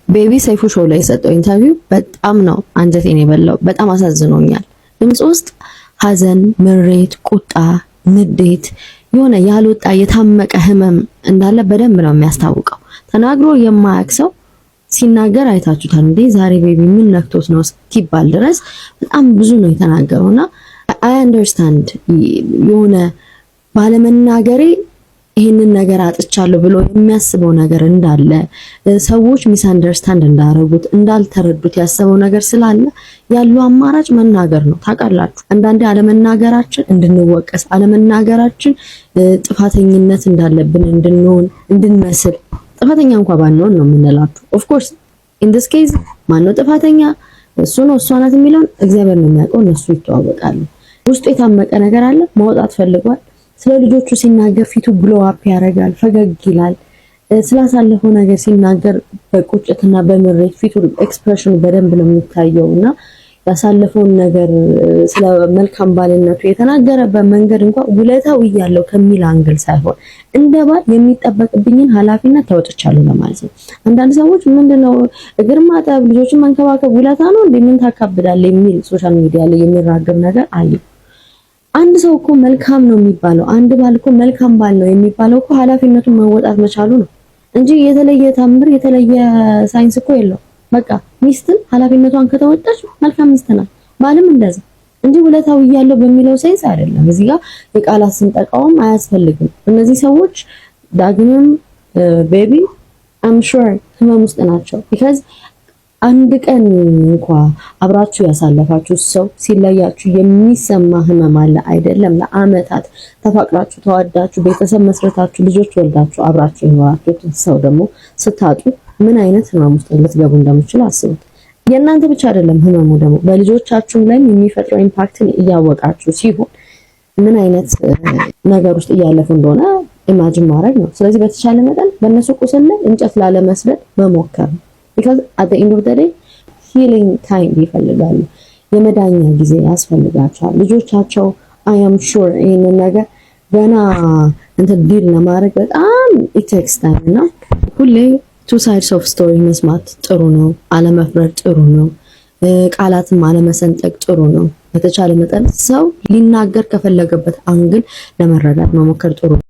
ቤቢ ሰይፉ ሾው ላይ የሰጠው ኢንተርቪው በጣም ነው አንጀቴን የበላው። በጣም አሳዝኖኛል። ድምጽ ውስጥ ሐዘን፣ ምሬት፣ ቁጣ፣ ንዴት የሆነ ያልወጣ የታመቀ ህመም እንዳለ በደንብ ነው የሚያስታውቀው። ተናግሮ የማያውቅ ሰው ሲናገር አይታችሁታል እንዴ ዛሬ ቤቢ ምን ነክቶት ነው እስኪባል ድረስ በጣም ብዙ ነው የተናገረውና አይ አንደርስታንድ የሆነ ባለመናገሬ ይሄንን ነገር አጥቻለሁ ብሎ የሚያስበው ነገር እንዳለ ሰዎች ሚስ አንደርስታንድ እንዳረጉት እንዳልተረዱት ያሰበው ነገር ስላለ ያለው አማራጭ መናገር ነው። ታውቃላችሁ አንዳንዴ አለመናገራችን እንድንወቀስ አለመናገራችን ጥፋተኝነት እንዳለብን እንድንመስል ጥፋተኛ እንኳን ባንሆን ነው የምንላችሁ። ኦፍ ኮርስ ኢን ዲስ ኬዝ ማነው ጥፋተኛ እሱ ነው እሷ ናት የሚለውን እግዚአብሔር ነው የሚያውቀው። እነሱ ይተዋወቃሉ። ውስጡ የታመቀ ነገር አለ ማውጣት ፈልጓል። ስለ ልጆቹ ሲናገር ፊቱ ግሎ አፕ ያደርጋል፣ ፈገግ ይላል። ስላሳለፈው ነገር ሲናገር በቁጭትና በምሬት ፊቱ ኤክስፕሬሽኑ በደንብ ነው የሚታየውና ያሳለፈውን ነገር ስለ መልካም ባልነቱ የተናገረበት መንገድ እንኳን ውለታው ያለው ከሚል አንግል ሳይሆን እንደ ባል የሚጠበቅብኝን ኃላፊነት ተወጥቻለሁ ለማለት ነው። አንዳንድ ሰዎች ምንድነው እግር ማጠብ ልጆችን መንከባከብ ውለታ ነው እንዴ ምን ታካብዳለህ የሚል ሶሻል ሚዲያ ላይ የሚራገብ ነገር አለ። አንድ ሰው እኮ መልካም ነው የሚባለው አንድ ባል እኮ መልካም ባል ነው የሚባለው እኮ ኃላፊነቱን መወጣት መቻሉ ነው እንጂ የተለየ ታምር የተለየ ሳይንስ እኮ የለው። በቃ ሚስትን ኃላፊነቷን ከተወጣች መልካም ሚስት ናት። ባልም እንደዛ እንጂ ውለታው ያለው በሚለው ሳይንስ አይደለም። እዚህ ጋር የቃላት ስንጠቃውም አያስፈልግም። እነዚህ ሰዎች ዳግምም ቤቢ አም ሹር ህመም ውስጥ ናቸው። ቢካዝ አንድ ቀን እንኳን አብራችሁ ያሳለፋችሁ ሰው ሲለያችሁ የሚሰማ ህመም አለ አይደለም? ለአመታት ተፋቅራችሁ ተዋዳችሁ ቤተሰብ መስረታችሁ ልጆች ወልዳችሁ አብራችሁ የኖራችሁት ሰው ደግሞ ስታጡ ምን አይነት ህመም ውስጥ ልትገቡ እንደምትችሉ አስቡት። የእናንተ ብቻ አይደለም ህመሙ ደግሞ በልጆቻችሁም ላይ የሚፈጥረው ኢምፓክትን እያወቃችሁ ሲሆን ምን አይነት ነገር ውስጥ እያለፉ እንደሆነ ኢማጂን ማድረግ ነው። ስለዚህ በተቻለ መጠን በእነሱ ቁስል ላይ እንጨት ላለመስበድ መሞከር ነው። because at the end of the day healing time ይፈልጋሉ። የመዳኛ ጊዜ ያስፈልጋቸዋል ልጆቻቸው። I am sure ይሄንን ነገር ገና ዲል ለማድረግ በጣም it takes time እና ሁሌ two sides of story መስማት ጥሩ ነው። አለመፍረድ ጥሩ ነው። ቃላትም አለመሰንጠቅ ጥሩ ነው። በተቻለ መጠን ሰው ሊናገር ከፈለገበት አንግል ለመረዳት መሞከር ጥሩ ነው።